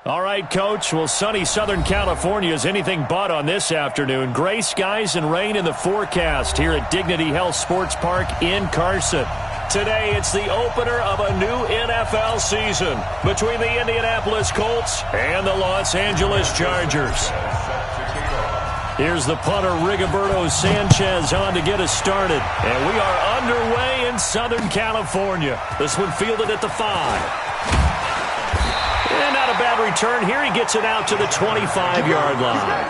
All right, Coach. Well, sunny Southern California is anything but on this afternoon. Gray skies and rain in the forecast here at Dignity Health Sports Park in Carson. Today, it's the opener of a new NFL season between the Indianapolis Colts and the Los Angeles Chargers. Here's the punter, Rigoberto Sanchez, on to get us started. And we are underway in Southern California. This one fielded at the 5. And not a bad return here. He gets it out to the 25-yard line.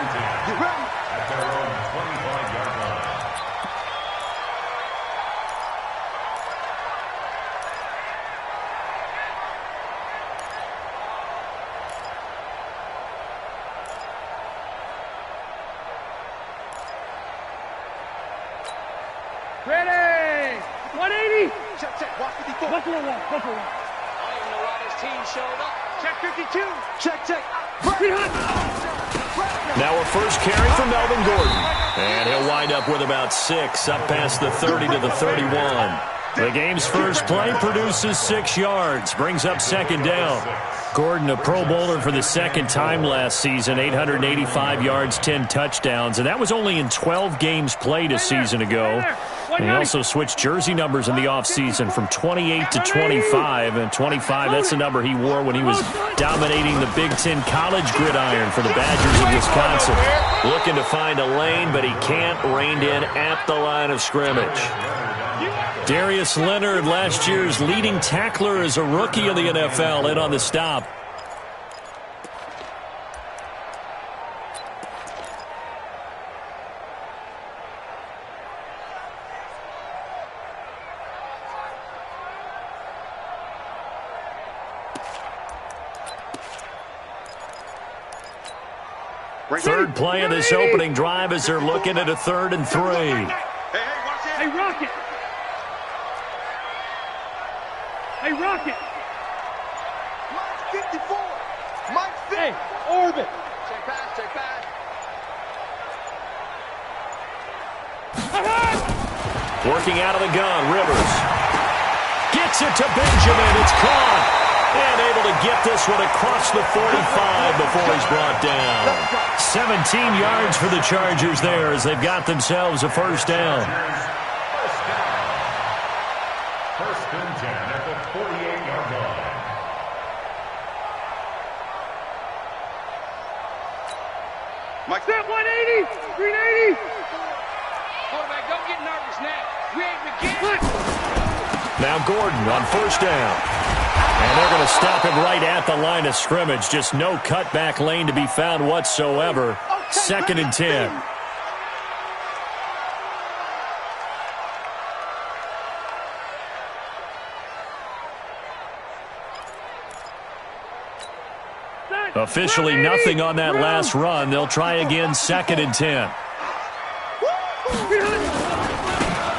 Ready! 180! Check, check, watch 54. Go to the left, go to the left. I don't even know why this team showed up. Check 52. Check, check. Now a first carry for Melvin Gordon. And he'll wind up with about 6, up past the 30 to the 31. The game's first play produces 6 yards, brings up second down. Gordon, a Pro Bowler for the second time last season, 885 yards, 10 touchdowns, and that was only in 12 games played a season ago. And he also switched jersey numbers in the offseason from 28 to 25, and 25, that's the number he wore when he was dominating the Big Ten college gridiron for the Badgers of Wisconsin. Looking to find a lane, but he can't, reined in at the line of scrimmage. Darius Leonard, last year's leading tackler as a rookie in the NFL, in on the stop. Third play of this opening drive as they're looking at a 3rd and 3. Hey, Rocket! Hey, Rocket! Mike 54. Mike 50. Hey, Orbit! Check pass, check pass. Working out of the gun, Rivers. Gets it to Benjamin. It's caught. And able to get this one across the 45 before he's brought down. 17 yards for the Chargers there as they've got themselves a first down. First and 10 at the 48-yard line. Mike, step 180! 380! Quarterback, don't get nervous now. We ain't beginning. Now Gordon on first down. And they're going to stop him right at the line of scrimmage. Just no cutback lane to be found whatsoever. 2nd and 10. Officially nothing on that last run. They'll try again, 2nd and 10.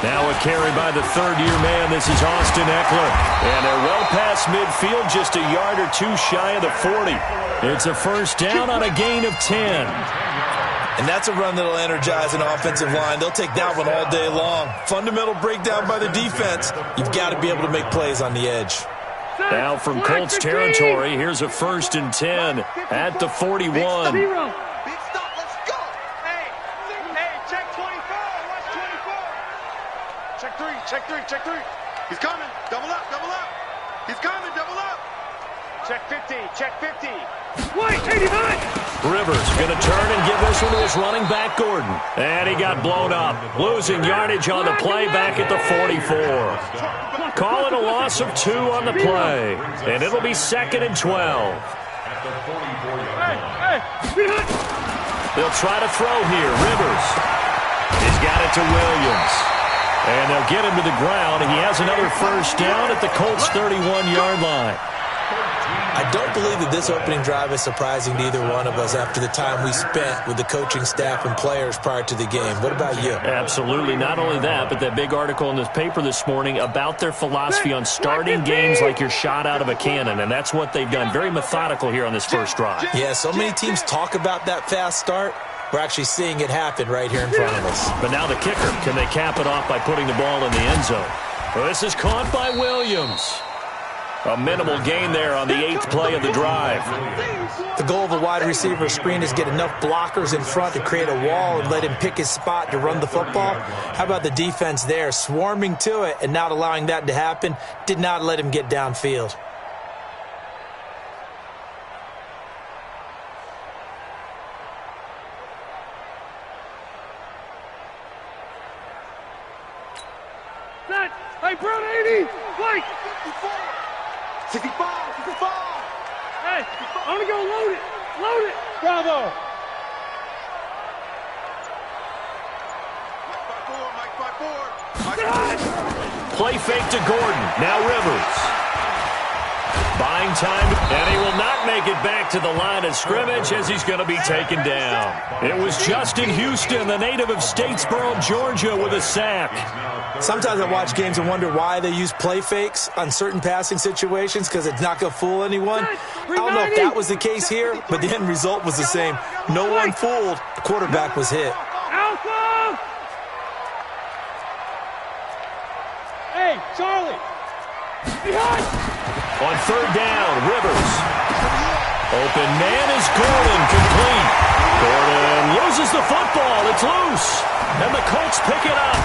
Now a carry by the third-year man. This is Austin Eckler. And they're well past midfield, just a yard or 2 shy of the 40. It's a first down on a gain of 10. And that's a run that'll energize an offensive line. They'll take that one all day long. Fundamental breakdown by the defense. You've got to be able to make plays on the edge. Now from Colts territory, here's a 1st and 10 at the 41. Big stop, let's go. Hey, check 24. Watch 24. Check 3, check 3, check 3. He's coming. Double up, double up. He's coming, double up. Check 50, check 50. Wait, 85! Rivers going to turn and give this one to his running back, Gordon. And he got blown up. Losing yardage on the play back at the 44. Call it a loss of 2 on the play. And it'll be 2nd and 12. At the 44-yard line. They'll try to throw here. Rivers. He's got it to Williams. And they'll get him to the ground. He has another first down at the Colts' 31-yard line. I don't believe that this opening drive is surprising to either one of us after the time we spent with the coaching staff and players prior to the game. What about you? Absolutely. Not only that, but that big article in the paper this morning about their philosophy on starting games like you're shot out of a cannon, and that's what they've done. Very methodical here on this first drive. Yeah, so many teams talk about that fast start. We're actually seeing it happen right here in front of us. But now the kicker, can they cap it off by putting the ball in the end zone? Well, this is caught by Williams. A minimal gain there on the 8th play of the drive. The goal of a wide receiver screen is get enough blockers in front to create a wall and let him pick his spot to run the football. How about the defense there, swarming to it and not allowing that to happen? Did not let him get downfield. Hey, Brown 80! White! 65! 65! Hey, I'm gonna go load it! Load it! Bravo! Mike 5-4! Play fake to Gordon. Now Rivers. Buying time, and he will not make it back to the line of scrimmage as he's going to be taken down. It was Justin Houston, the native of Statesboro, Georgia, with a sack. Sometimes I watch games and wonder why they use play fakes on certain passing situations because it's not going to fool anyone. I don't know if that was the case here, but the end result was the same. No one fooled. The quarterback was hit. Alpha! Hey, Charlie! Behind! On 3rd down, Rivers. Open man is Gordon, complete. Gordon loses the football. It's loose. And the Colts pick it up.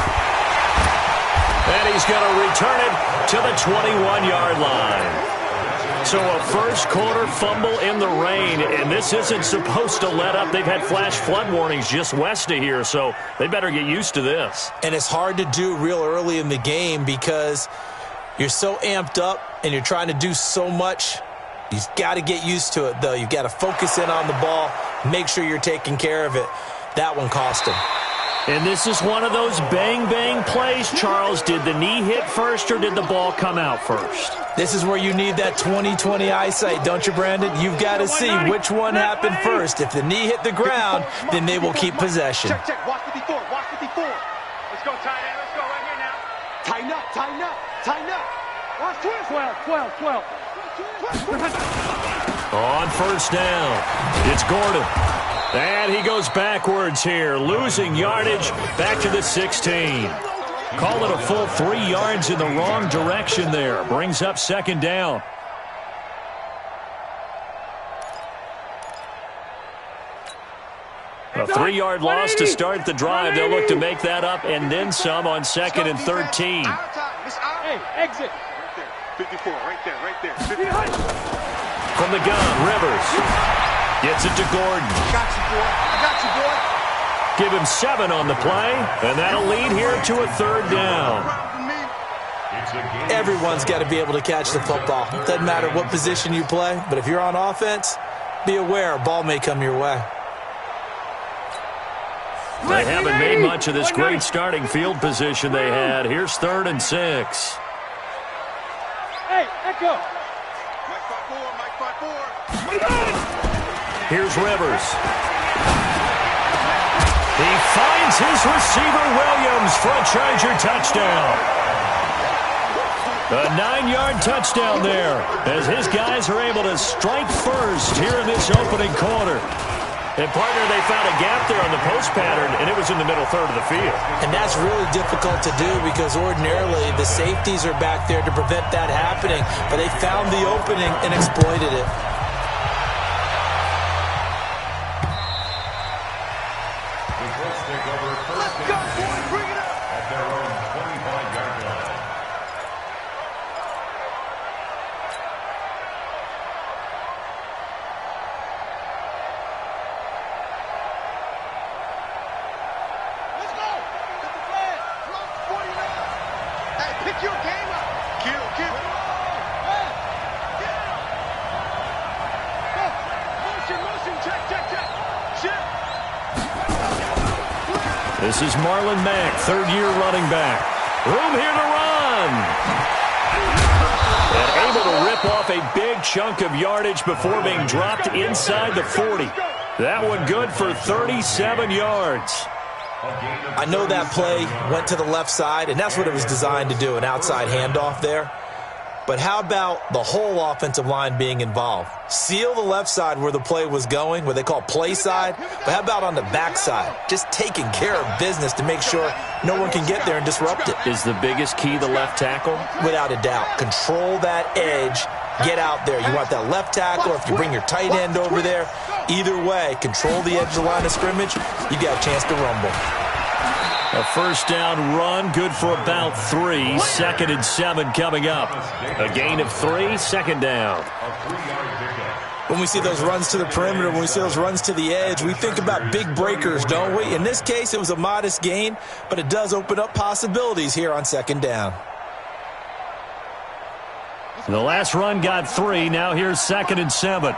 And he's going to return it to the 21-yard line. So a first quarter fumble in the rain, and this isn't supposed to let up. They've had flash flood warnings just west of here, so they better get used to this. And it's hard to do real early in the game because you're so amped up and you're trying to do so much. You've got to get used to it, though. You've got to focus in on the ball, make sure you're taking care of it. That one cost him. And this is one of those bang-bang plays, Charles. Did the knee hit first or did the ball come out first? This is where you need that 20/20 eyesight, don't you, Brandon? You've got to see which one happened first. If the knee hit the ground, then they will keep possession. Check. Watch 54. Watch 54. Let's go, tight end. Let's go right here now. Tighten up. Tighten up. Tighten up. Watch 12. On 1st down, it's Gordon. And he goes backwards here, losing yardage back to the 16. Call it a full 3 yards in the wrong direction there. Brings up 2nd down. A 3-yard loss to start the drive. They'll look to make that up and then some on 2nd and 13. Hey, exit. 54, right there. 50. From the gun, Rivers gets it to Gordon. I got you, boy. Give him 7 on the play, and that'll lead here to a 3rd down. Everyone's got to be able to catch the football. Doesn't matter what position you play, but if you're on offense, be aware a ball may come your way. They haven't made much of this great starting field position they had. Here's 3rd and 6. Hey, Echo. Mike 5-4. Here's Rivers. He finds his receiver, Williams, for a Charger touchdown. A 9-yard touchdown there as his guys are able to strike first here in this opening quarter. And, partner, they found a gap there on the post pattern, and it was in the middle third of the field. And that's really difficult to do because ordinarily the safeties are back there to prevent that happening, but they found the opening and exploited it. Let's go, boy. Bring it up. At their own 25-yard line. Let's go. Get the flag. Close 49. Hey, pick your game up. Kill. Hey. Go. Motion. Check. Shit. This is Marlon Mack, 3rd-year running back. Room here to run. And able to rip off a big chunk of yardage before being dropped inside the 40. That one good for 37 yards. I know that play went to the left side, and that's what it was designed to do, an outside handoff there. But how about the whole offensive line being involved? Seal the left side where the play was going, what they call play side. But how about on the back side? Just taking care of business to make sure no one can get there and disrupt it. Is the biggest key the left tackle? Without a doubt. Control that edge. Get out there. You want that left tackle, if you bring your tight end over there. Either way, control the edge of the line of scrimmage. You got a chance to rumble. A first down run, good for about 3. 2nd and 7 coming up. A gain of 3, 2nd down. When we see those runs to the perimeter, when we see those runs to the edge, we think about big breakers, don't we? In this case, it was a modest gain, but it does open up possibilities here on 2nd down. The last run got 3. Now here's 2nd and 7.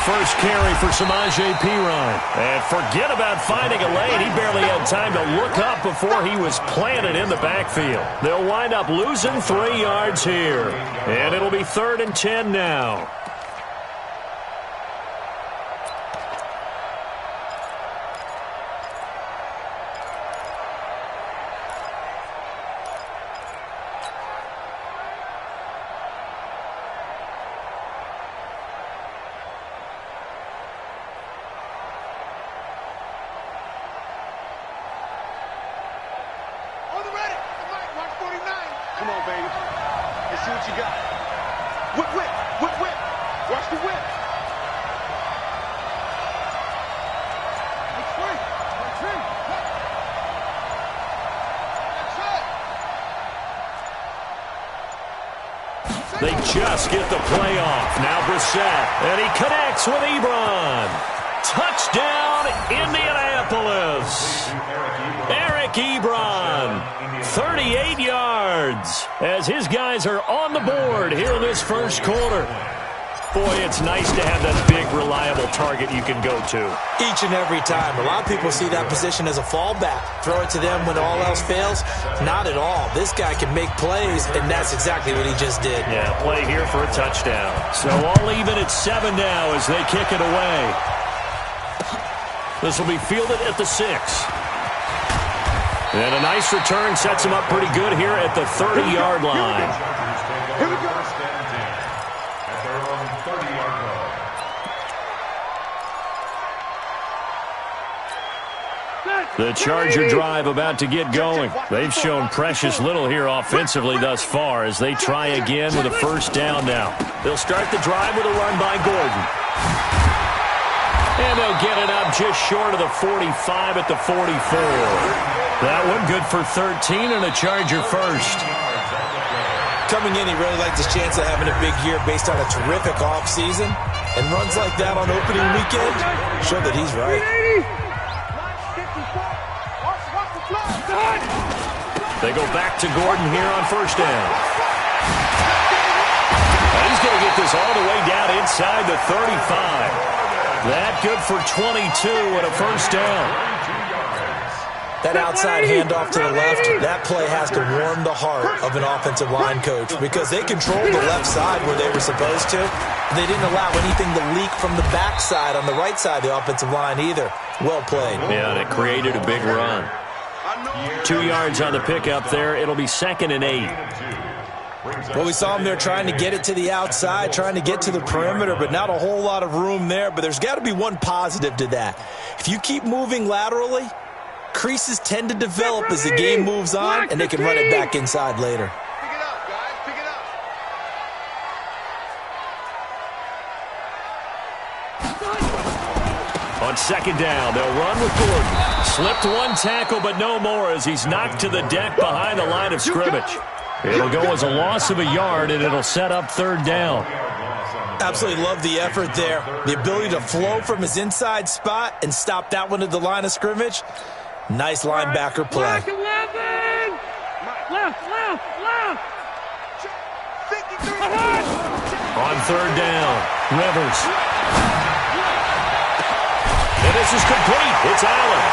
First carry for Samaje Perine. And forget about finding a lane. He barely had time to look up before he was planted in the backfield. They'll wind up losing 3 yards here. And it'll be 3rd and 10 now. Come on, baby. Let's see what you got. Whip, whip, whip, whip. Watch the whip. They just get the play off. Now Brissett. And he connects with Ebron. Touchdown, Indianapolis. Eric Ebron. 38 yards as his guys are on the board here in this first quarter. Boy, it's nice to have that big, reliable target you can go to. Each and every time. A lot of people see that position as a fallback. Throw it to them when all else fails. Not at all. This guy can make plays, and that's exactly what he just did. Yeah, play here for a touchdown. So all even at 7 now as they kick it away. This will be fielded at the 6. And a nice return sets him up pretty good here at the 30-yard line. Here we go. At their own 30-yard line. The Charger drive about to get going. They've shown precious little here offensively thus far as they try again with a first down now. They'll start the drive with a run by Gordon. And they'll get it up just short of the 45 at the 44. That one good for 13 and a Charger first. Coming in, he really liked his chance of having a big year based on a terrific offseason. And runs like that on opening weekend show that he's right. They go back to Gordon here on first down. And he's going to get this all the way down inside the 35. That good for 22 and a first down. That outside handoff to the left, that play has to warm the heart of an offensive line coach because they controlled the left side where they were supposed to. They didn't allow anything to leak from the backside on the right side of the offensive line either. Well played. Yeah, and it created a big run. 2 yards on the pickup there. It'll be 2nd and 8. Well, we saw him there trying to get it to the outside, trying to get to the perimeter, but not a whole lot of room there. But there's got to be one positive to that. If you keep moving laterally, creases tend to develop as the game moves on, and they can run it back inside later. Pick it up, guys. Pick it up. On 2nd down, they'll run with Gordon. Slipped one tackle, but no more as he's knocked to the deck behind the line of scrimmage. It'll go as a loss of a yard, and it'll set up 3rd down. Absolutely love the effort there. The ability to flow from his inside spot and stop that one at the line of scrimmage. Nice linebacker play. Left. 53. On 3rd down, Rivers. And this is complete. It's Allen.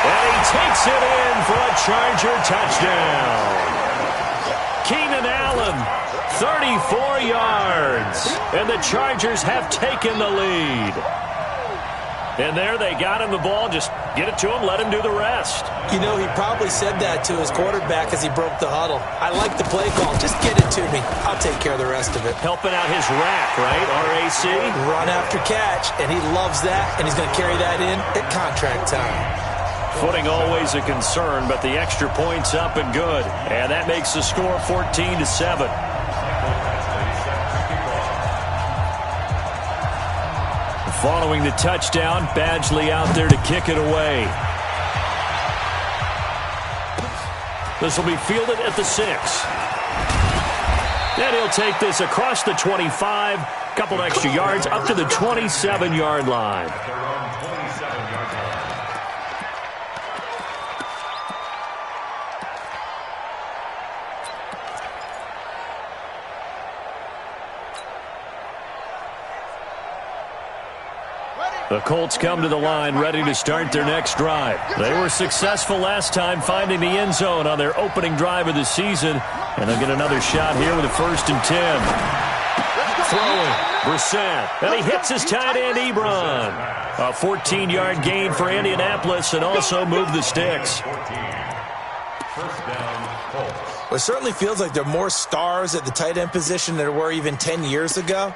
And he takes it in for a Charger touchdown. Keenan Allen, 34 yards. And the Chargers have taken the lead. And there they got him the ball. Just get it to him, let him do the rest. You know, he probably said that to his quarterback as he broke the huddle. I like the play call. Just get it to me. I'll take care of the rest of it. Helping out his rack, right? RAC? Run after catch, and he loves that, and he's going to carry that in at contract time. Footing always a concern, but the extra point's up and good. And that makes the score 14-7. Following the touchdown, Badgley out there to kick it away. This will be fielded at the 6. And he'll take this across the 25, couple extra yards up to the 27-yard line. The Colts come to the line ready to start their next drive. They were successful last time finding the end zone on their opening drive of the season, and they'll get another shot here with a 1st and 10. Throwing, Brissett, and he hits his tight end, Ebron. A 14-yard gain for Indianapolis and also moved the sticks. Well, it certainly feels like there are more stars at the tight end position than there were even 10 years ago.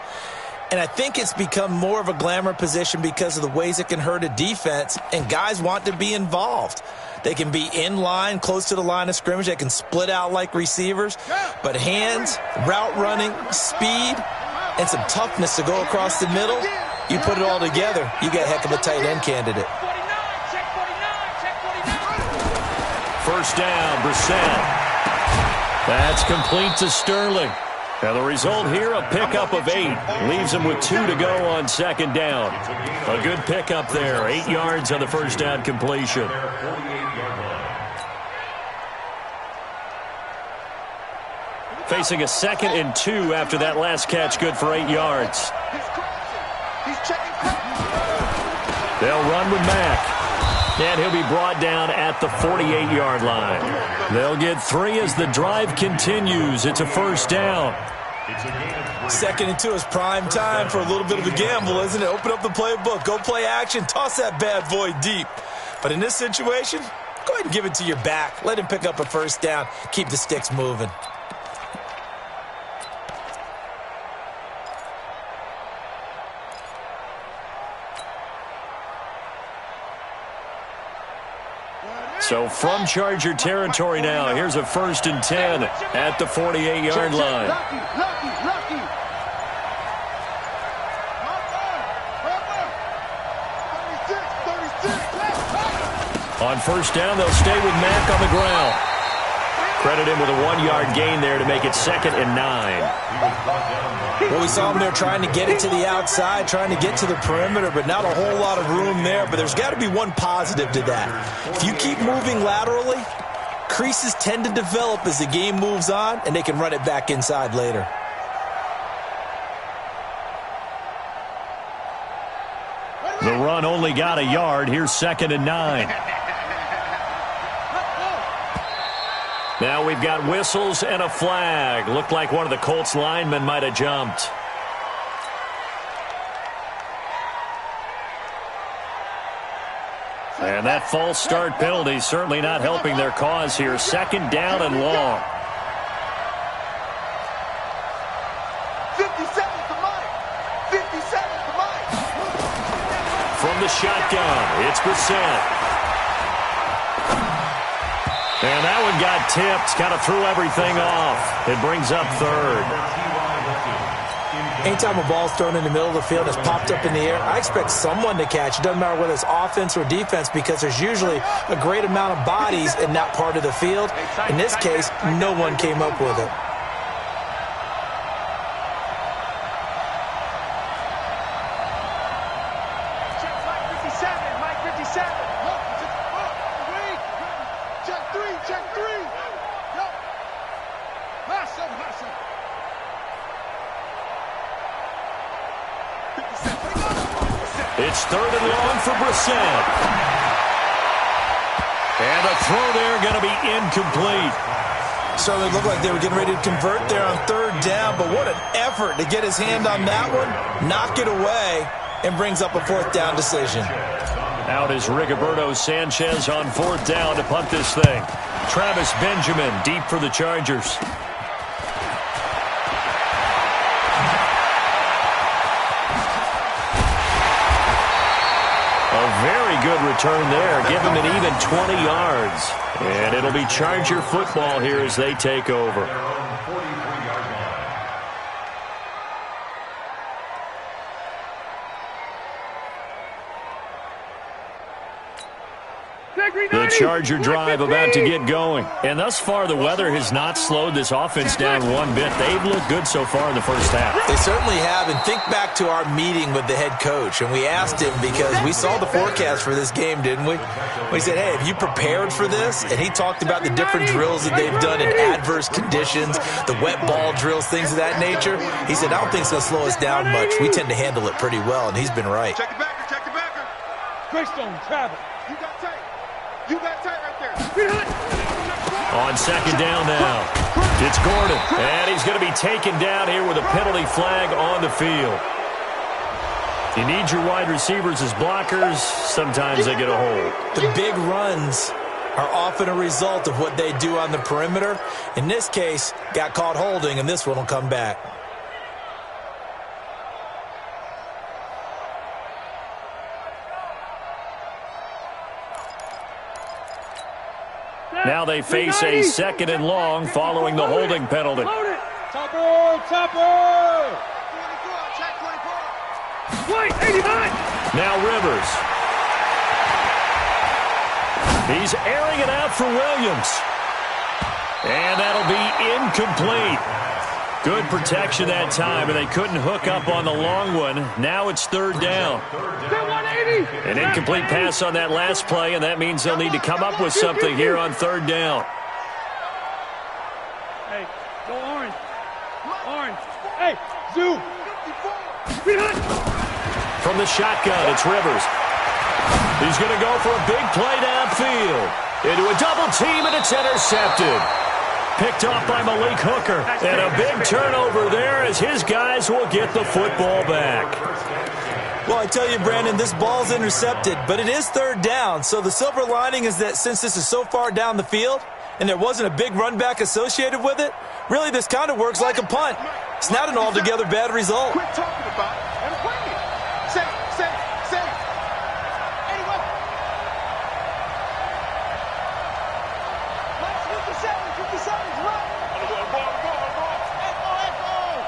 And I think it's become more of a glamour position because of the ways it can hurt a defense, and guys want to be involved. They can be in line, close to the line of scrimmage. They can split out like receivers. But hands, route running, speed, and some toughness to go across the middle, you put it all together, you got a heck of a tight end candidate. 1st down, Brissett. That's complete to Sterling. And the result here, a pickup of 8. Leaves him with 2 to go on 2nd down. A good pickup there. 8 yards on the 1st down completion. Facing a 2nd and 2 after that last catch, good for 8 yards. They'll run with Mack. And he'll be brought down at the 48-yard line. They'll get 3 as the drive continues. It's a 1st down. 2nd and 2 is prime time for a little bit of a gamble, isn't it? Open up the playbook, go play action, toss that bad boy deep. But in this situation, go ahead and give it to your back. Let him pick up a 1st down, keep the sticks moving. So from Charger territory now, here's a 1st and 10 at the 48-yard line. On 1st down, they'll stay with Mack on the ground. Credit him with a 1-yard gain there to make it 2nd and 9. Well, we saw him there trying to get it to the outside, trying to get to the perimeter, but not a whole lot of room there. But there's got to be one positive to that. If you keep moving laterally, creases tend to develop as the game moves on, and they can run it back inside later. The run only got a yard. Here's 2nd and 9. Now we've got whistles and a flag. Looked like one of the Colts linemen might have jumped. And that false start penalty certainly not helping their cause here. 2nd down and long. 57 to Mike. 57 to Mike. From the shotgun, it's Brissett. And that one got tipped, kind of threw everything off. It brings up 3rd. Anytime a ball's thrown in the middle of the field and it's popped up in the air, I expect someone to catch. It doesn't matter whether it's offense or defense because there's usually a great amount of bodies in that part of the field. In this case, no one came up with it. It's 3rd and long for Brissett. And a throw there going to be incomplete. Certainly looked like they were getting ready to convert there on third down, but what an effort to get his hand on that one, knock it away, and brings up a fourth down decision. Out is Rigoberto Sanchez on fourth down to punt this thing. Travis Benjamin deep for the Chargers. A very good return there. Give him an even 20 yards. And it'll be Charger football here as they take over. The Charger drive about to get going. And thus far, the weather has not slowed this offense down one bit. They've looked good so far in the first half. They certainly have. And think back to our meeting with the head coach. And we asked him, because we saw the forecast for this game, didn't we? We said, hey, have you prepared for this? And he talked about the different drills that they've done in adverse conditions, the wet ball drills, things of that nature. He said, I don't think it's going to slow us down much. We tend to handle it pretty well, and he's been right. Check the backer, check the backer. Greystone, travel. You got tight. You got tight right there. On second down now, it's Gordon. And he's going to be taken down here with a penalty flag on the field. You need your wide receivers as blockers. Sometimes they get a hold. The big runs are often a result of what they do on the perimeter. In this case, got caught holding, and this one will come back. Now they face a second and long following the holding penalty. Topper, topper. 24, check 24. Wait, 89. Now Rivers. He's airing it out for Williams. And that'll be incomplete. Good protection that time, and they couldn't hook up on the long one. Now it's third down. An incomplete pass on that last play, and that means they'll need to come up with something here on third down. Hey, go orange. Orange. Hey, zoo. From the shotgun, it's Rivers. He's going to go for a big play downfield. Into a double team, and it's intercepted. Picked off by Malik Hooker. And a big turnover there as his guys will get the football back. Well, I tell you, Brandon, this ball's intercepted, but it is third down. So the silver lining is that since this is so far down the field and there wasn't a big run back associated with it, really this kind of works like a punt. It's not an altogether bad result. Quit talking about it and bring it. Say. Anyway. 57's right. Ball. Echo.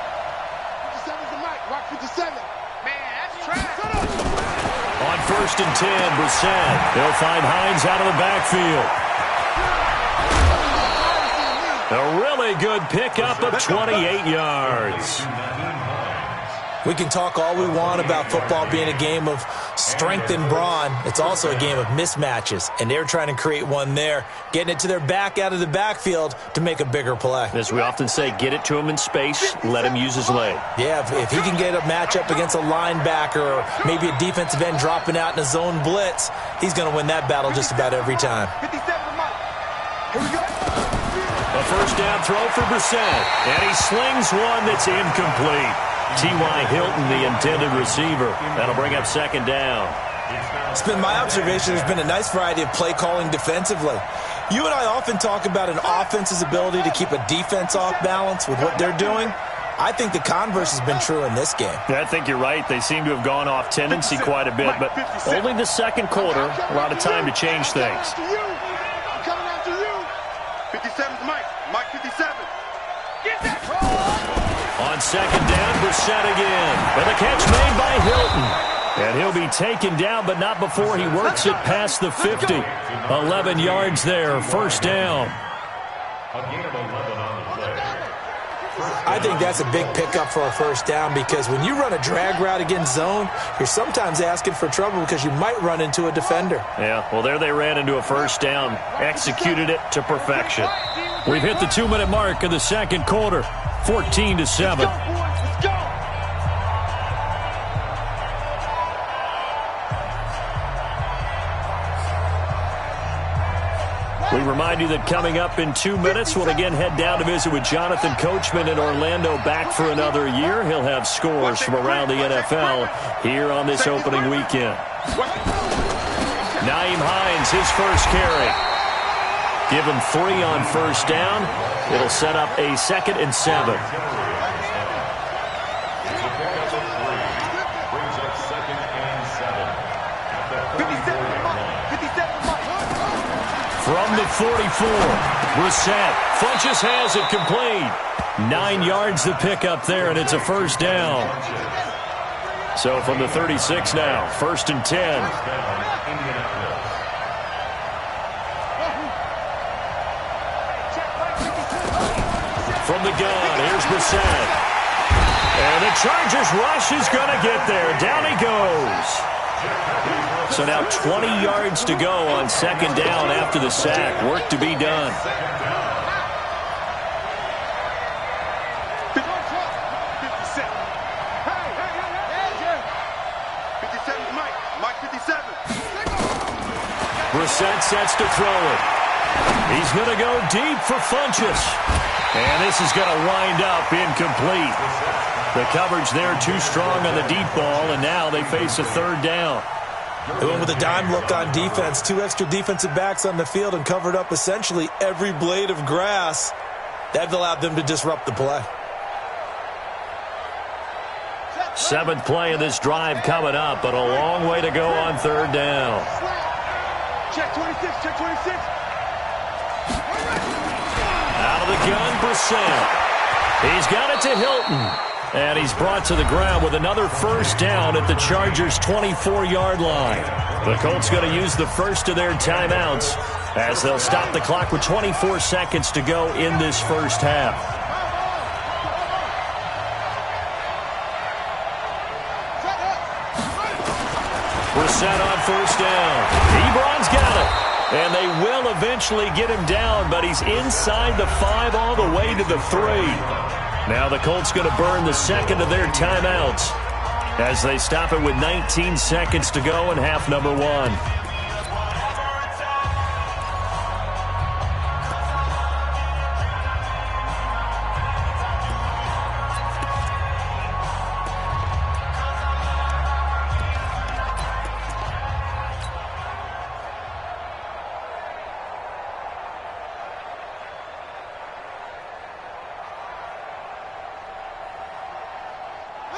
57's the mic. Rock 57. Man, that's trash. On first and 10, Brissett. They'll find Hines out of the backfield. A really good pickup of 28 yards. We can talk all we want about football being a game of strength and brawn. It's also a game of mismatches, and they're trying to create one there, getting it to their back out of the backfield to make a bigger play. As we often say, get it to him in space, let him use his leg. Yeah, if he can get a matchup against a linebacker or maybe a defensive end dropping out in a zone blitz, he's going to win that battle just about every time. 57 the mic. Here we go. A first down throw for Brissett, and he slings one that's incomplete. T.Y. Hilton, the intended receiver. That'll bring up second down. It's been my observation there's been a nice variety of play calling defensively. You and I often talk about an offense's ability to keep a defense off balance with what they're doing. I think the converse has been true in this game. Yeah, I think you're right. They seem to have gone off tendency quite a bit, but only the second quarter, a lot of time to change things. I'm coming after you. 57's Mike. Mike 57. Get that. On second down, Brissett again. And the catch made by Hilton. And he'll be taken down, but not before he works it past the 50. 11 yards there, first down. A gain of 11 on the play. I think that's a big pickup for a first down because when you run a drag route against zone, you're sometimes asking for trouble because you might run into a defender. Yeah, well, there they ran into a first down, executed it to perfection. We've hit the 2-minute mark of the second quarter, 14-7. We remind you that coming up in 2 minutes, we'll again head down to visit with Jonathan Coachman in Orlando, back for another year. He'll have scores from around the NFL here on this opening weekend. Nyheim Hines, his first carry. Give him 3 on first down. It'll set up a 2nd and 7. From the 44, Brissett. Funchess has it complete. 9 yards to pick up there, and it's a first down. So from the 36 now, 1st and 10. From the gun, here's Brissett. And the Chargers rush is going to get there. Down he goes. So now 20 yards to go on 2nd down after the sack. Work to be done. Brissett sets to throw it. He's going to go deep for Funchess. And this is going to wind up incomplete. The coverage there too strong on the deep ball, and now they face a 3rd down. They went with a dime look on defense. 2 extra defensive backs on the field and covered up essentially every blade of grass. That allowed them to disrupt the play. 7th play of this drive coming up, but a long way to go on 3rd down. Check 26, check 26. Out of the gun, Brissett. He's got it to Hilton. And he's brought to the ground with another first down at the Chargers' 24-yard line. The Colts going to use the first of their timeouts as they'll stop the clock with 24 seconds to go in this first half. Brissett on first down. Ebron's got it. And they will eventually get him down, but he's inside the 5 all the way to the 3. Now the Colts going to burn the 2nd of their timeouts as they stop it with 19 seconds to go in half number 1.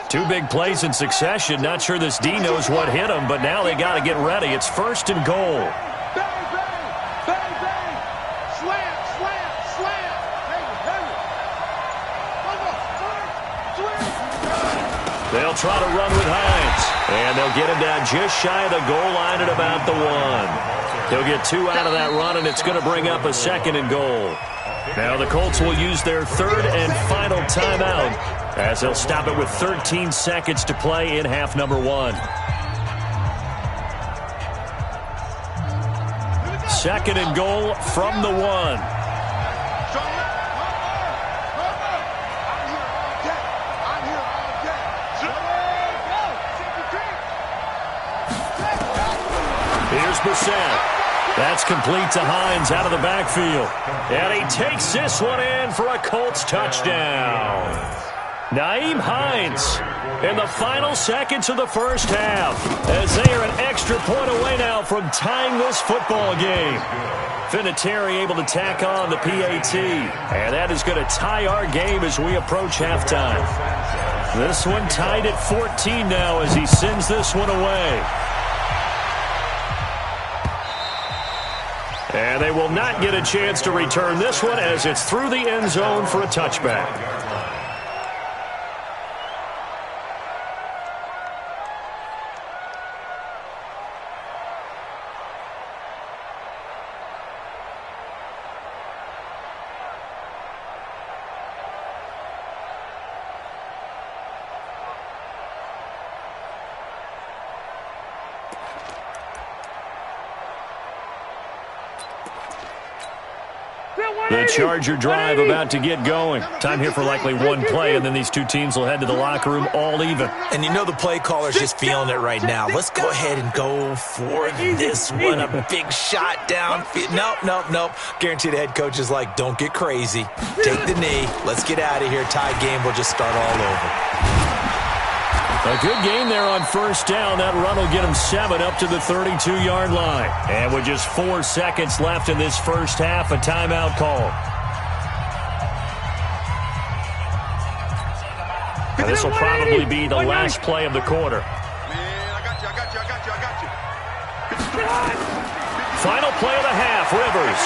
Two big plays in succession. Not sure this D knows what hit him, but now they got to get ready. It's 1st and goal. Bang, bang, bang, bang. Slam, slam, slam. Hey, hey. They'll try to run with Hines, and they'll get him down just shy of the goal line at about the 1. He'll get 2 out of that run, and it's going to bring up a 2nd and goal. Now the Colts will use their 3rd and final timeout as they'll stop it with 13 seconds to play in half number 1. 2nd and goal from the 1. Here's Brissett. That's complete to Hines out of the backfield. And he takes this one in for a Colts touchdown. Nyheim Hines in the final seconds of the first half as they are an extra point away now from tying this football game. Vinatieri able to tack on the PAT. And that is going to tie our game as we approach halftime. This one tied at 14 now as he sends this one away. And they will not get a chance to return this one as it's through the end zone for a touchback. The Charger drive about to get going. Time here for likely one play, and then these two teams will head to the locker room all even. And you know the play caller's just feeling it right now. Let's go ahead and go for this one. A big shot down. Nope. Guarantee the head coach is like, don't get crazy. Take the knee. Let's get out of here. Tie game will just start all over. A good game there on first down. That run will get him 7 up to the 32-yard line. And with just 4 seconds left in this first half, a timeout call. Now, this will probably be the last play of the quarter. Man, I got you. Final play of the half, Rivers.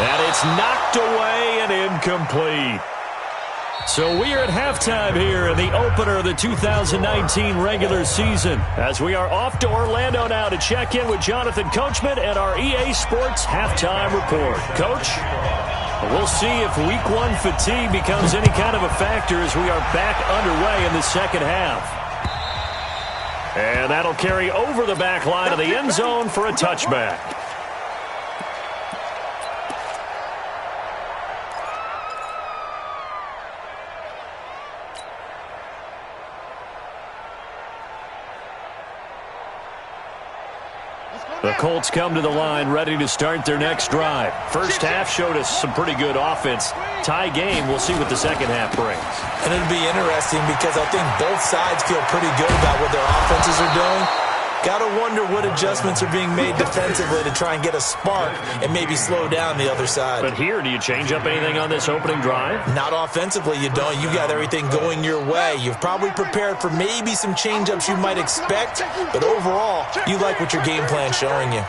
And it's knocked away and incomplete. So we are at halftime here in the opener of the 2019 regular season, as we are off to Orlando now to check in with Jonathan Coachman and our EA Sports halftime report. Coach, we'll see if week 1 fatigue becomes any kind of a factor as we are back underway in the second half. And that'll carry over the back line of the end zone for a touchback. The Colts come to the line ready to start their next drive. First half showed us some pretty good offense. Tie game, we'll see what the second half brings. And it'll be interesting because I think both sides feel pretty good about what their offenses are doing. Got to wonder what adjustments are being made defensively to try and get a spark and maybe slow down the other side. But here, do you change up anything on this opening drive? Not offensively, you don't. You got everything going your way. You've probably prepared for maybe some change-ups you might expect, but overall, you like what your game plan's showing you.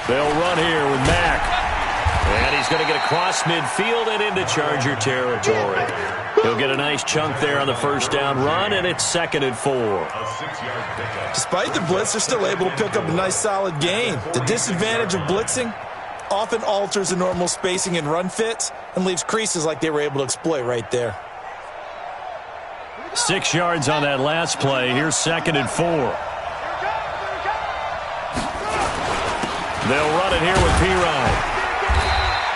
They'll run here with Mack. And he's going to get across midfield and into Charger territory. He'll get a nice chunk there on the first down run, and it's 2nd and 4. Despite the blitz, they're still able to pick up a nice solid gain. The disadvantage of blitzing often alters the normal spacing and run fits and leaves creases like they were able to exploit right there. 6 yards on that last play. Here's 2nd and 4. They'll run it here with Pirine.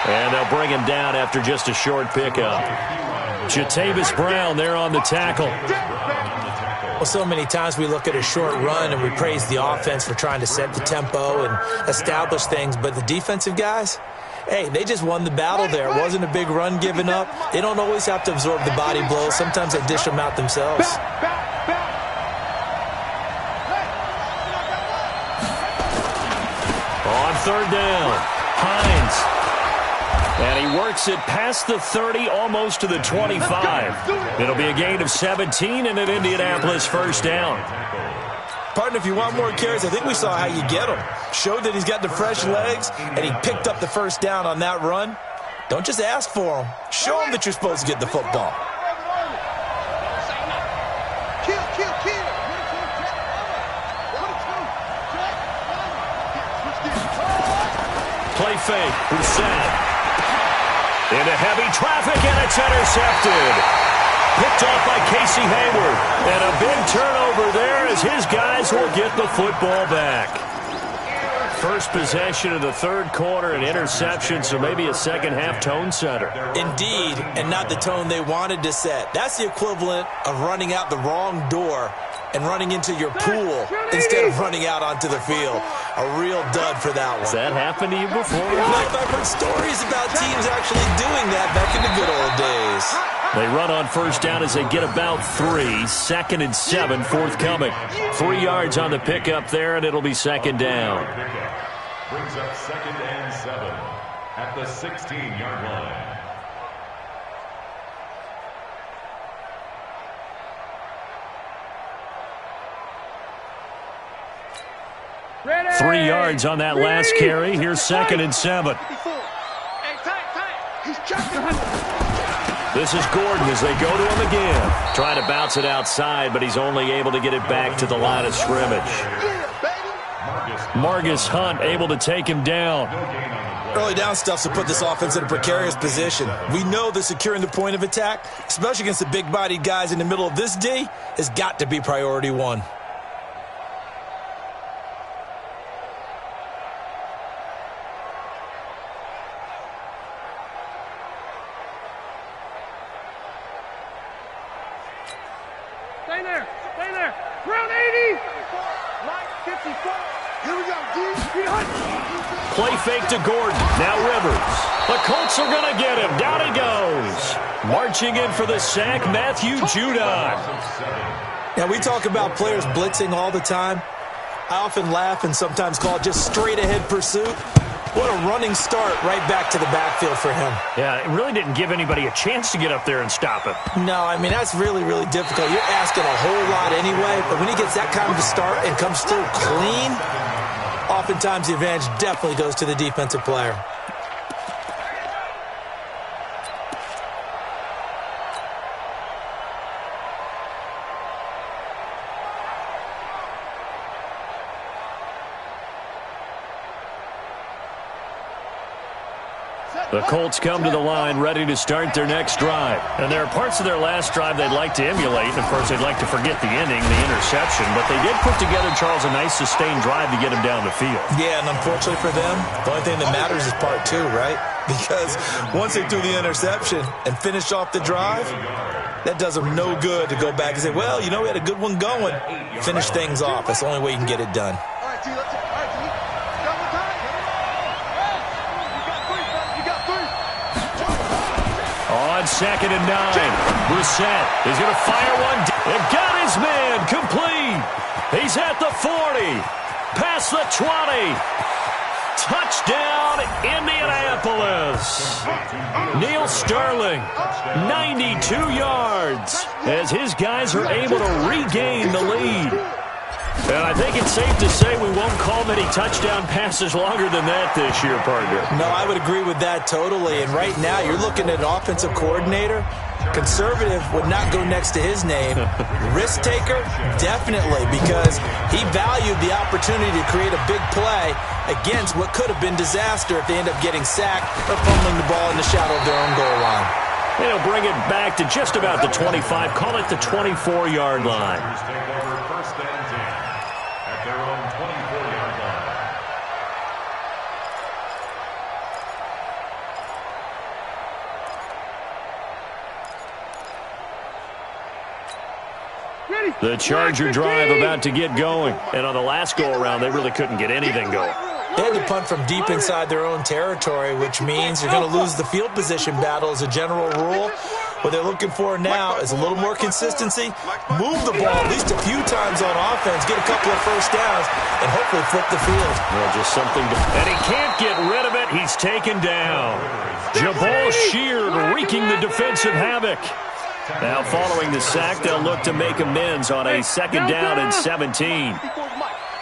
And they'll bring him down after just a short pickup. Jatavis Brown there on the tackle. Well, so many times we look at a short run and we praise the offense for trying to set the tempo and establish things, but the defensive guys, hey, they just won the battle there. It wasn't a big run given up. They don't always have to absorb the body blows. Sometimes they dish them out themselves. On 3rd down, Hines. And he works it past the 30, almost to the 25. It'll be a gain of 17 and an Indianapolis first down. Partner, if you want more carries, I think we saw how you get them. Showed that he's got the fresh legs, and he picked up the first down on that run. Don't just ask for them. Show them that you're supposed to get the football. Play fake, Brissett. Into heavy traffic, and it's intercepted. Picked off by Casey Hayward. And a big turnover there as his guys will get the football back. First possession of the 3rd quarter, an interception, so maybe a second-half tone setter. Indeed, and not the tone they wanted to set. That's the equivalent of running out the wrong door and running into your pool instead of running out onto the field. A real dud for that one. Has that happened to you before? No, I've heard stories about teams actually doing that back in the good old days. They run on first down as they get about 3. 2nd and 7 forthcoming. 3 yards on the pickup there, and it'll be 2nd down. Brings up 2nd and 7 at the 16-yard line. Ready. 3 yards on that last carry. Here's 2nd and 7. This is Gordon as they go to him again. Trying to bounce it outside, but he's only able to get it back to the line of scrimmage. Margus Hunt able to take him down. Early down stuffs to put this offense in a precarious position. We know that securing the point of attack, especially against the big-bodied guys in the middle of this D, has got to be priority one. Stay there. Stay there. Round 80. Line 54. Here we go, D. Play fake to Gordon. Now Rivers. The Colts are going to get him. Down he goes. Marching in for the sack, Matthew Judon. Now, we talk about players blitzing all the time. I often laugh and sometimes call it just straight-ahead pursuit. What a running start right back to the backfield for him. Yeah, it really didn't give anybody a chance to get up there and stop him. No, I mean, that's really, really difficult. You're asking a whole lot anyway, but when he gets that kind of a start and comes through clean, oftentimes the advantage definitely goes to the defensive player. The Colts come to the line ready to start their next drive. And there are parts of their last drive they'd like to emulate. And, of course, they'd like to forget the inning, the interception. But they did put together, Charles, a nice sustained drive to get him down the field. Yeah, and unfortunately for them, the only thing that matters is part two, right? Because once they threw the interception and finished off the drive, that does them no good to go back and say, well, you know, we had a good one going. Finish things off. That's the only way you can get it done. All right, T, let's go. All right, T. Double time. You got three. On 2nd and 9, Brissett is going to fire one. It got his man complete. He's at the 40, past the 20. Touchdown, Indianapolis. Neil Sterling, 92 yards, as his guys are able to regain the lead. And I think it's safe to say we won't call many touchdown passes longer than that this year, partner. No, I would agree with that totally. And right now, you're looking at an offensive coordinator. Conservative would not go next to his name. Risk taker, definitely, because he valued the opportunity to create a big play against what could have been disaster if they end up getting sacked or fumbling the ball in the shadow of their own goal line. They'll bring it back to just about the 25, call it the 24-yard line. The Charger drive about to get going. And on the last go-around, they really couldn't get anything going. They had to punt from deep inside their own territory, which means you're going to lose the field position battle as a general rule. What they're looking for now is a little more consistency, move the ball at least a few times on offense, get a couple of first downs, and hopefully flip the field. Well, just something to... And he can't get rid of it. He's taken down. Jabal Sheard wreaking the defensive havoc. Now, following the sack, they'll look to make amends on a 2nd down and 17.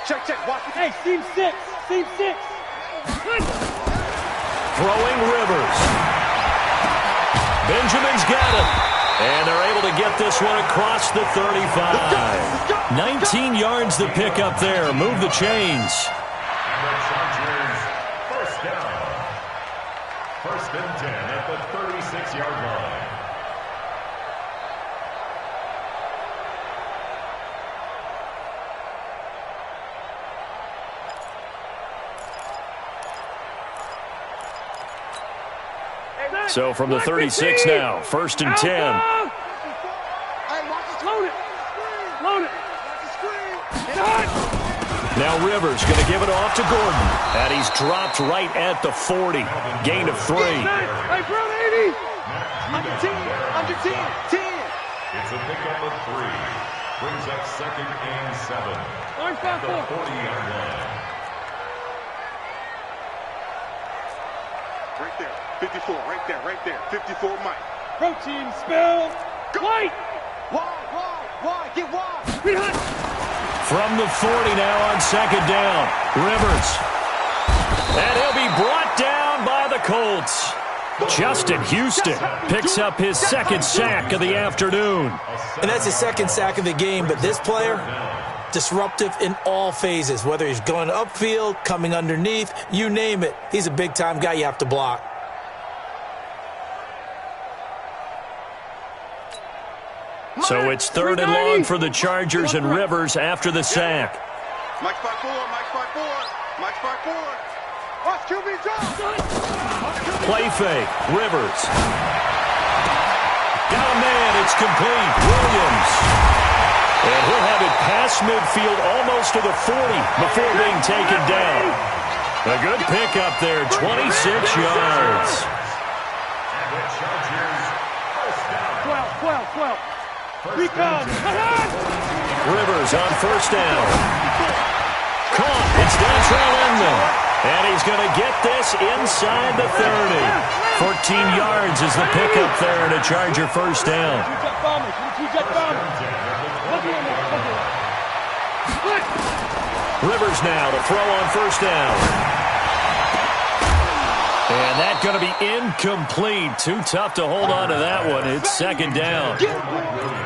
Check, watch it. Hey, seam 6. Seam 6. Throwing Rivers. Benjamin's got him. And they're able to get this one across the 35. 19 yards to pick up there. Move the chains. And the Chargers, first down. 1st and 10 at the 36-yard line. So from the 36 now, 1st and 10. Hey, watch the Load it. Load it. Watch the screen. Now Rivers going to give it off to Gordon. And he's dropped right at the 40. Gain of 3. Hey, bro, 80. Under 10. Under 10. 10. It's a pickup of 3. Brings up 2nd and 7 at the 40-yard line. Right there. 54. Right there. 54, Mike. Protein spill. White. Wide. Get wide. Behind. From the 40 now on 2nd down. Rivers. And he'll be brought down by the Colts. Justin Houston picks up his 2nd sack of the afternoon. And that's his 2nd sack of the game, but this player, disruptive in all phases, whether he's going upfield, coming underneath, you name it. He's a big-time guy you have to block. So it's 3rd and long for the Chargers and Rivers after the sack. Mike 5-4, Mike 5-4, Mike 5-4. Watch QB drop. Play fake, Rivers. Got a man, it's complete. Williams. And he'll have it past midfield almost to the 40 before being taken down. A good pickup there, 26 yards. 12. He comes. Rivers on 1st down. Caught. It's Dontrell Inman. And he's going to get this inside the 30. 14 yards is the pickup there and a Charger 1st down. Rivers now to throw on 1st down. And that's going to be incomplete. Too tough to hold on to that one. It's 2nd down.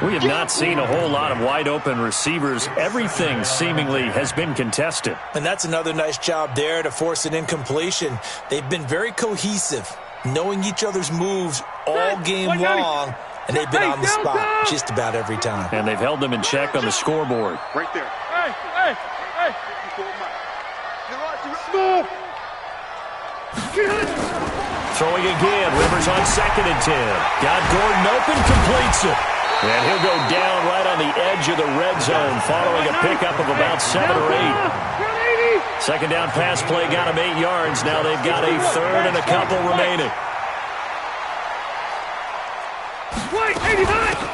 We have not seen a whole lot of wide-open receivers. Everything seemingly has been contested. And that's another nice job there to force an incompletion. They've been very cohesive, knowing each other's moves all game long, and they've been on the spot just about every time. And they've held them in check on the scoreboard. Right there. Hey. Move. Throwing again. Rivers on 2nd and 10. Got Gordon open, completes it. And he'll go down right on the edge of the red zone following a pickup of about 7 or 8. 2nd down pass play got him 8 yards. Now they've got a 3rd and a couple remaining.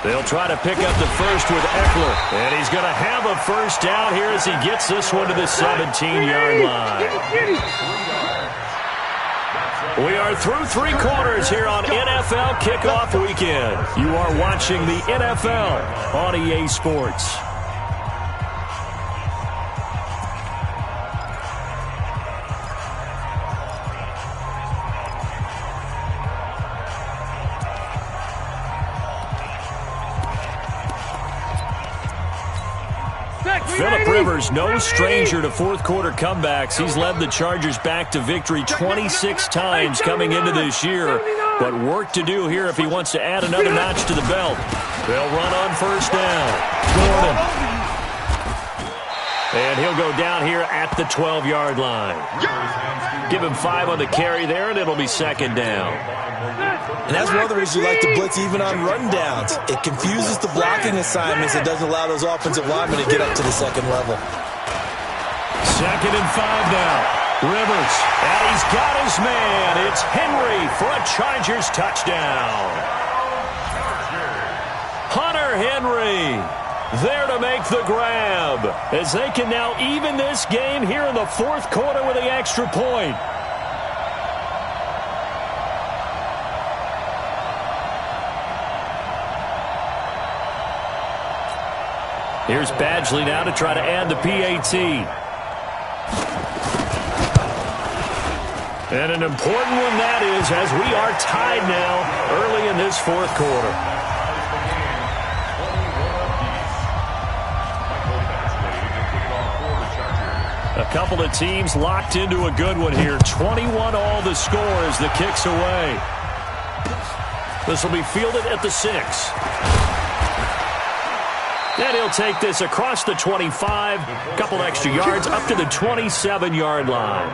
They'll try to pick up the 1st with Eckler. And he's going to have a 1st down here as he gets this one to the 17-yard line. We are through 3 quarters here on NFL Kickoff Weekend. You are watching the NFL on EA Sports. Phillip Rivers, no stranger to 4th quarter comebacks. He's led the Chargers back to victory 26 times coming into this year. But work to do here if he wants to add another notch to the belt. They'll run on 1st down. Gordon. And he'll go down here at the 12-yard line. Give him 5 on the carry there, and it'll be 2nd down. And that's one of the reasons you like to blitz even on run downs. It confuses the blocking assignments. It doesn't allow those offensive linemen to get up to the 2nd level. 2nd and 5 now. Rivers, and he's got his man. It's Henry for a Chargers touchdown. Hunter Henry there to make the grab as they can now even this game here in the 4th quarter with the extra point. Here's Badgley now to try to add the PAT. And an important one that is, as we are tied now early in this 4th quarter. A couple of teams locked into a good one here. 21 all the score as the kick's away. This will be fielded at the 6. And he'll take this across the 25, a couple extra yards, up to the 27-yard line.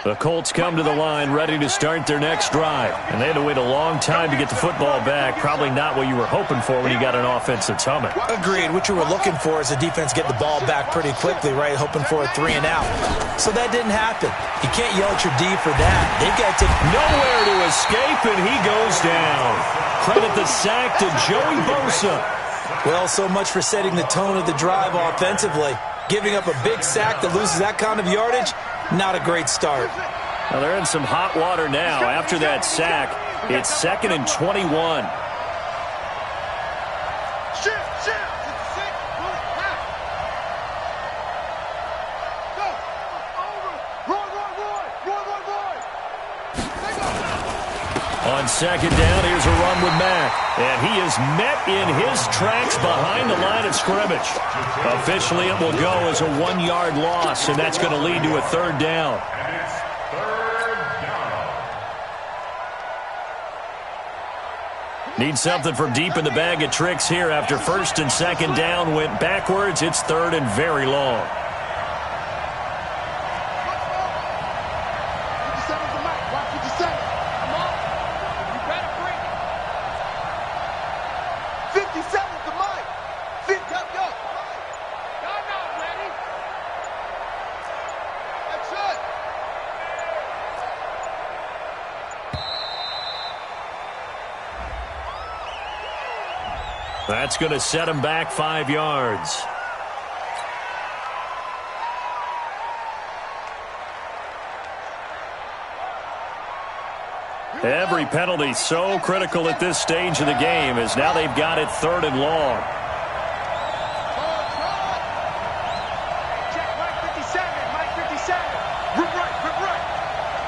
The Colts come to the line ready to start their next drive. And they had to wait a long time to get the football back. Probably not what you were hoping for when you got an offense that's humming. Agreed. What you were looking for is the defense get the ball back pretty quickly, right? Hoping for a 3 and out. So that didn't happen. You can't yell at your D for that. They've got to nowhere to escape, and he goes down. Credit the sack to Joey Bosa. Well, so much for setting the tone of the drive offensively. Giving up a big sack that loses that kind of yardage, not a great start. Well, they're in some hot water now. After that sack, it's 2nd and 21. On second down, here's a run with Mack. And he is met in his tracks behind the line of scrimmage. Officially, it will go as a 1-yard loss, and that's going to lead to a third down. And it's third down. Need something from deep in the bag of tricks here after first and second down went backwards. It's third and very long. 57's the mic. Watch 57. Come on. You better bring it. 57's the mic. 50, yo. Y'all not ready. That's it. That's going to set him back 5 yards. Every penalty so critical at this stage of the game as now they've got it third and long. Check Mike 57. Mike 57. Rip right.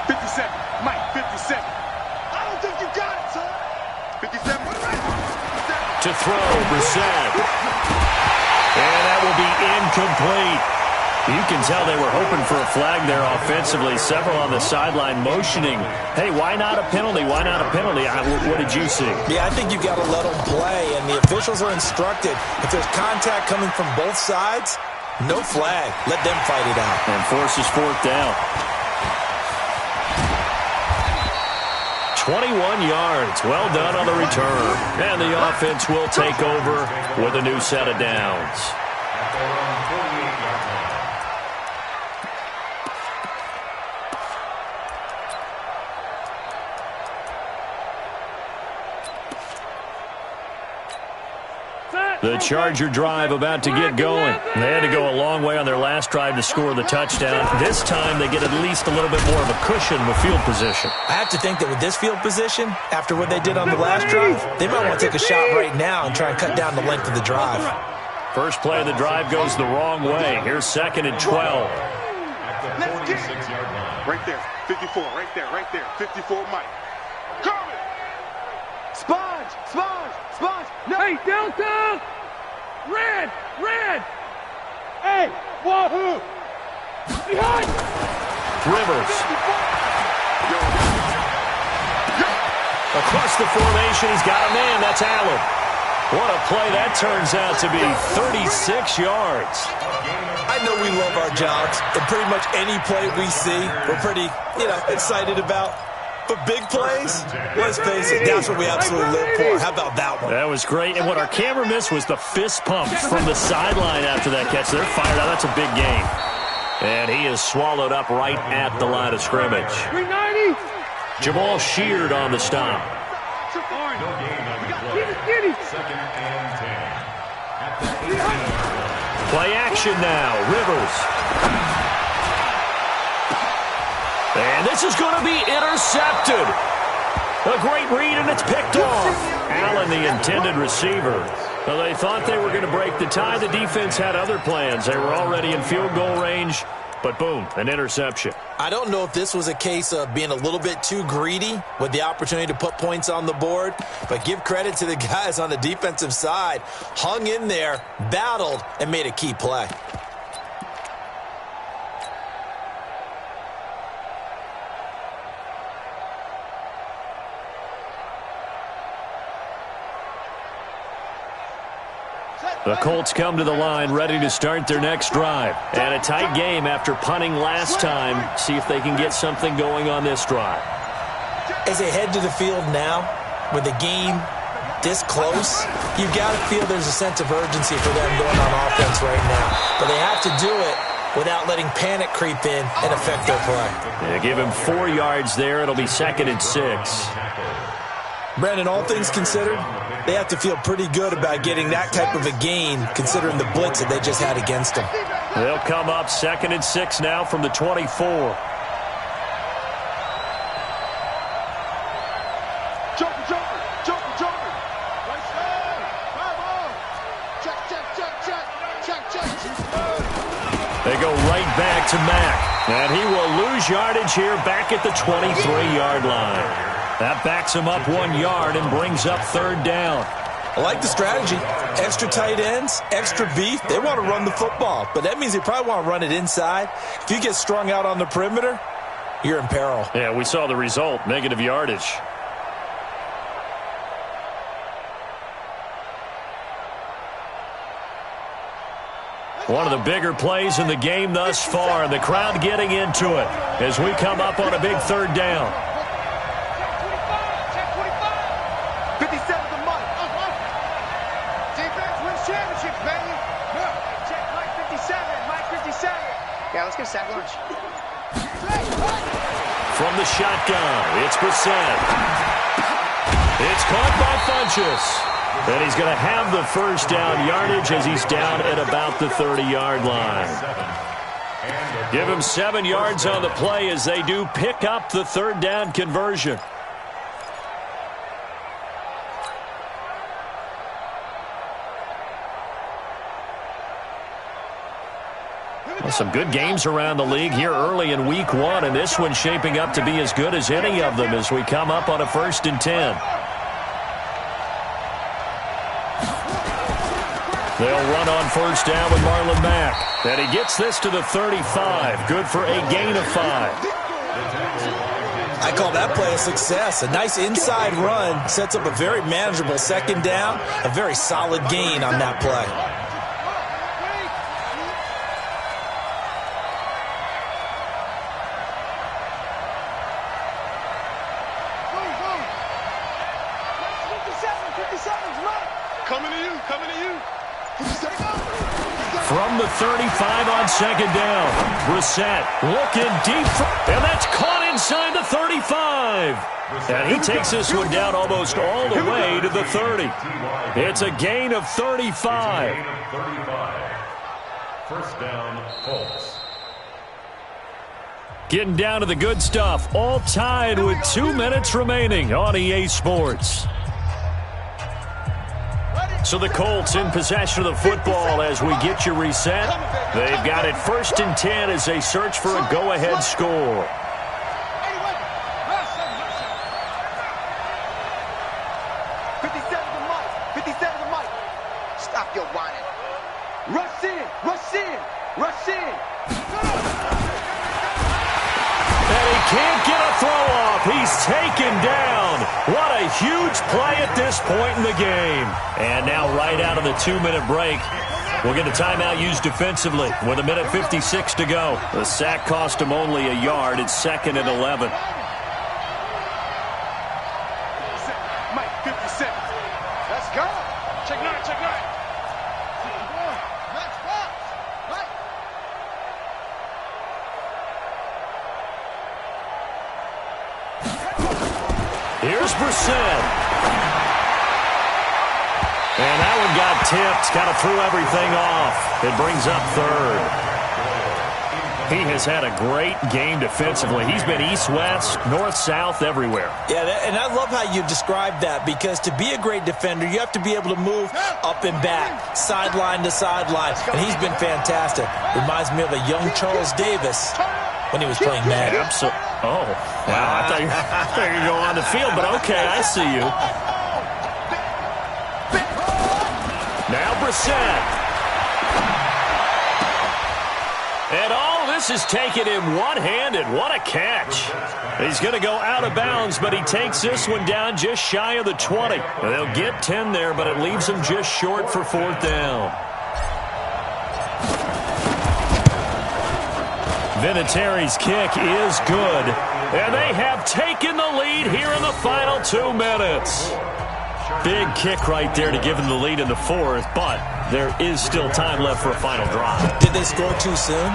57. Mike 57. I don't think you got it, son. 57. To throw, Brissett. And that will be incomplete. You can tell they were hoping for a flag there offensively. Several on the sideline motioning. Hey, why not a penalty? Why not a penalty? What did you see? Yeah, I think you got to let them play, and the officials are instructed. If there's contact coming from both sides, no flag. Let them fight it out. And forces fourth down. 21 yards. Well done on the return. And the offense will take over with a new set of downs. At their own 48-yard line. The Charger drive about to get going. They had to go a long way on their last drive to score the touchdown. This time they get at least a little bit more of a cushion with field position. I have to think that with this field position, after what they did on the last drive, they might want to take a shot right now and try and cut down the length of the drive. First play of the drive goes the wrong way. Here's second and 12. At the 46-yard line. Right there. 54. Right there. 54 Mike. Coming. Sponge. No. Hey, Delta. Red. Hey, wahoo. Behind. Rivers. Across the formation, he's got a man. That's Allen. What a play that turns out to be. 36 yards. I know we love our jobs, and pretty much any play we see, we're pretty, excited about. But big plays, let's face it, that's what we absolutely live for. How about that one? That was great. And what our camera missed was the fist pump from the sideline after that catch. They're fired out. That's a big game. And he is swallowed up right at the line of scrimmage. 390. Jamal Sheard on the stop. No gain on the play. Second and 10. At the 18-yard line. Play action now. Rivers. And this is going to be intercepted. A great read, and it's picked off. Allen, the intended receiver. Well, they thought they were going to break the tie. The defense had other plans. They were already in field goal range, but boom, an interception. I don't know if this was a case of being a little bit too greedy with the opportunity to put points on the board, but give credit to the guys on the defensive side. Hung in there, battled, and made a key play. The Colts come to the line ready to start their next drive. And a tight game after punting last time. See if they can get something going on this drive. As they head to the field now, with the game this close, you've got to feel there's a sense of urgency for them going on offense right now. But they have to do it without letting panic creep in and affect their play. Yeah, give him 4 yards there. It'll be second and 6. Brandon, all things considered, they have to feel pretty good about getting that type of a gain considering the blitz that they just had against them. They'll come up second and 6 now from the 24. Jumper. Right side. 5 on. Check. They go right back to Mack. And he will lose yardage here back at the 23-yard line. That backs him up 1 yard and brings up third down. I like the strategy. Extra tight ends, extra beef. They want to run the football, but that means they probably want to run it inside. If you get strung out on the perimeter, you're in peril. Yeah, we saw the result, negative yardage. One of the bigger plays in the game thus far, and the crowd getting into it as we come up on a big third down. 57 to Mike. Defense wins championships, baby. Check Mike 57. Mike 57. Yeah, let's get sack lunch. From the shotgun, it's Brissett. It's caught by Funchess. And he's going to have the first down yardage as he's down at about the 30-yard line. Give him 7 yards on the play as they do pick up the third down conversion. Well, some good games around the league here early in week 1, and this one's shaping up to be as good as any of them as we come up on a 1st and 10. They'll run on first down with Marlon Mack. And he gets this to the 35. Good for a gain of 5. I call that play a success. A nice inside run sets up a very manageable second down. A very solid gain on that play. From the 35 on second down, Brissett looking deep, and that's caught inside the 35. And he takes this one down almost all the way to the 30. It's a gain of 35. First down, Colts. Getting down to the good stuff, all tied with 2 minutes remaining on EA Sports. So the Colts in possession of the football as we get you reset. They've got it 1st and 10 as they search for a go-ahead score. 57 to Mike. 57 to Mike. Stop your whining. Rush in. Rush in. Rush in. And he can't get a throw off. He's taken down. What a huge play at this point in the game. And now right out of the 2-minute break, we'll get a timeout used defensively with 1:56 to go. The sack cost him only a yard. It's 2nd and 11. Mike 57. Let's go. Check 9, check 9. Max Fox. Mike. Here's Brissett. And that one got tipped. Kind of threw everything off. It brings up third. He has had a great game defensively. He's been east-west, north-south, everywhere. Yeah, and I love how you described that, because to be a great defender, you have to be able to move up and back, sideline to sideline, and he's been fantastic. Reminds me of a young Charles Davis when he was playing Madden. Absolutely. Oh, wow. I thought you were going to go on the field, but okay, I see you. Now Brissett. And all this is taken in one-handed. What a catch. He's going to go out of bounds, but he takes this one down just shy of the 20. They'll get 10 there, but it leaves him just short for 4th down. Vinatieri's kick is good, and they have taken the lead here in the final 2 minutes. Big kick right there to give them the lead in the 4th, but there is still time left for a final drive. Did they score too soon?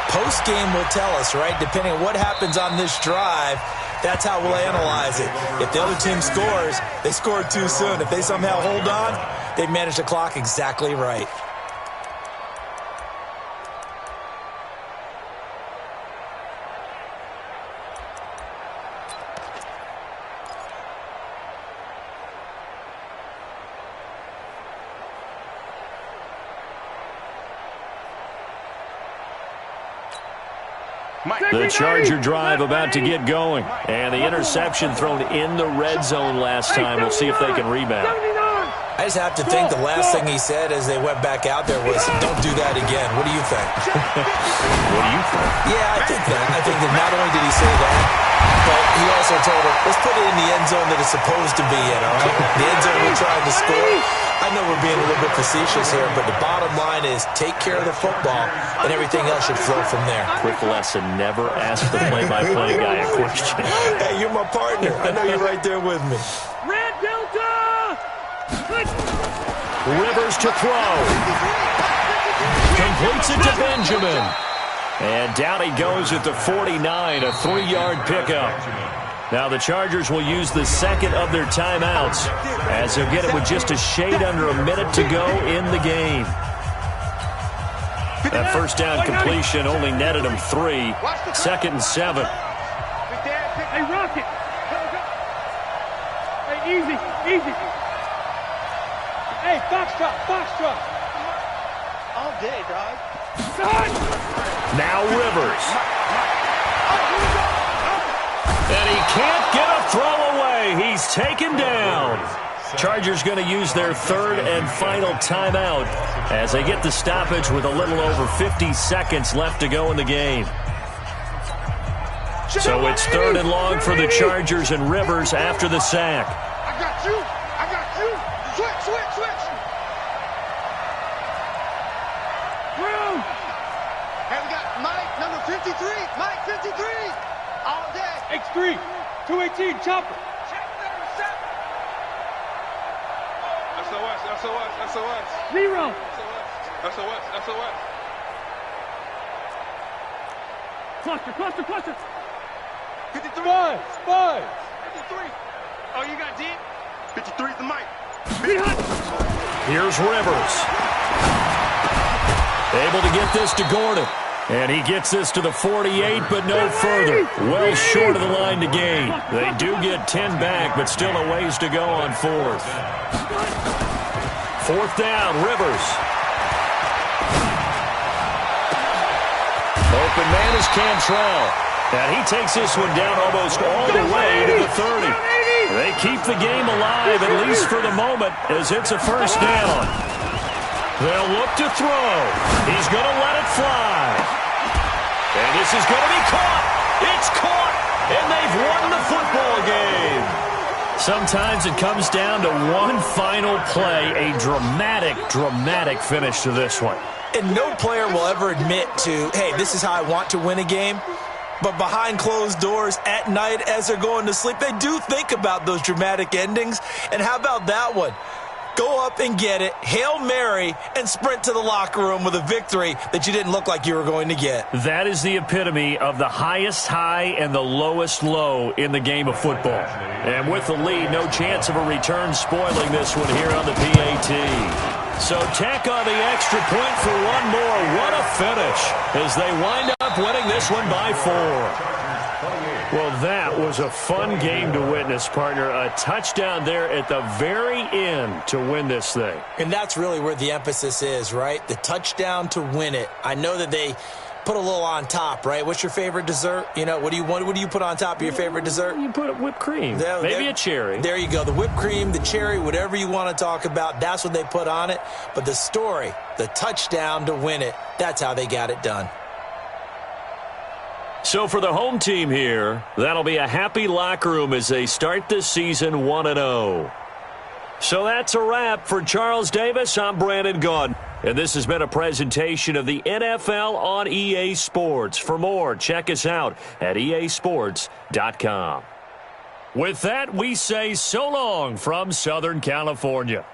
Post-game will tell us, right? Depending on what happens on this drive, that's how we'll analyze it. If the other team scores, they scored too soon. If they somehow hold on, they managed the clock exactly right. The Charger drive about to get going. And the interception thrown in the red zone last time. We'll see if they can rebound. I just have to think the last thing he said as they went back out there was, don't do that again. What do you think? What do you think? Yeah, I think that. I think that not only did he say that, but he also told her, let's put it in the end zone that it's supposed to be in, all right? The end zone we're trying to score. I know we're being a little bit facetious here, but the bottom line is take care of the football, and everything else should flow from there. Quick lesson, never ask the play-by-play guy a question. Hey, you're my partner. I know you're right there with me. Red Delta! Rivers to throw. Completes it to Benjamin. And down he goes at the 49, a 3-yard pickup. Now the Chargers will use the second of their timeouts as they'll get it with just a shade under a minute to go in the game. That first down completion only netted him 3. 2nd and 7. Hey, Rocket! Hey, easy. Hey, Foxtrot. All day, dog. Now Rivers. And he can't get a throw away. He's taken down. Chargers going to use their third and final timeout as they get the stoppage with a little over 50 seconds left to go in the game. So it's 3rd and long for the Chargers and Rivers after the sack. I got you. Switch. Hey, we got Mike, number 53. Mike, 53. All day. X3, 218, chopper. SOS. Zero. SOS. Cluster. 53. Five. 53. Oh, you got deep? 53 is the mic. Here's Rivers. Able to get this to Gordon. And he gets this to the 48, but no further. Well short of the line to gain. They do get 10 back, but still a ways to go on 4th. 4th down, Rivers. Open man is Cantrell. And he takes this one down almost all the way to the 30. They keep the game alive, at least for the moment, as it's a first down. They'll look to throw. He's going to let it fly. And this is going to be caught. It's caught. And they've won the football game. Sometimes it comes down to one final play. A dramatic finish to this one. And no player will ever admit to, hey, this is how I want to win a game. But behind closed doors at night as they're going to sleep, they do think about those dramatic endings. And how about that one? Go up and get it, Hail Mary, and sprint to the locker room with a victory that you didn't look like you were going to get. That is the epitome of the highest high and the lowest low in the game of football. And with the lead, no chance of a return spoiling this one here on the PAT. So tack on the extra point for one more. What a finish as they wind up winning this one by 4. Well, that was a fun game to witness, partner. A touchdown there at the very end to win this thing. And that's really where the emphasis is, right? The touchdown to win it. I know that they put a little on top, right? What's your favorite dessert? You know, what do you put on top of your favorite dessert? You put whipped cream. Maybe a cherry. There you go. The whipped cream, the cherry, whatever you want to talk about, that's what they put on it. But the story, the touchdown to win it, that's how they got it done. So for the home team here, that'll be a happy locker room as they start this season 1-0. So that's a wrap for Charles Davis. I'm Brandon Gaudin. And this has been a presentation of the NFL on EA Sports. For more, check us out at easports.com. With that, we say so long from Southern California.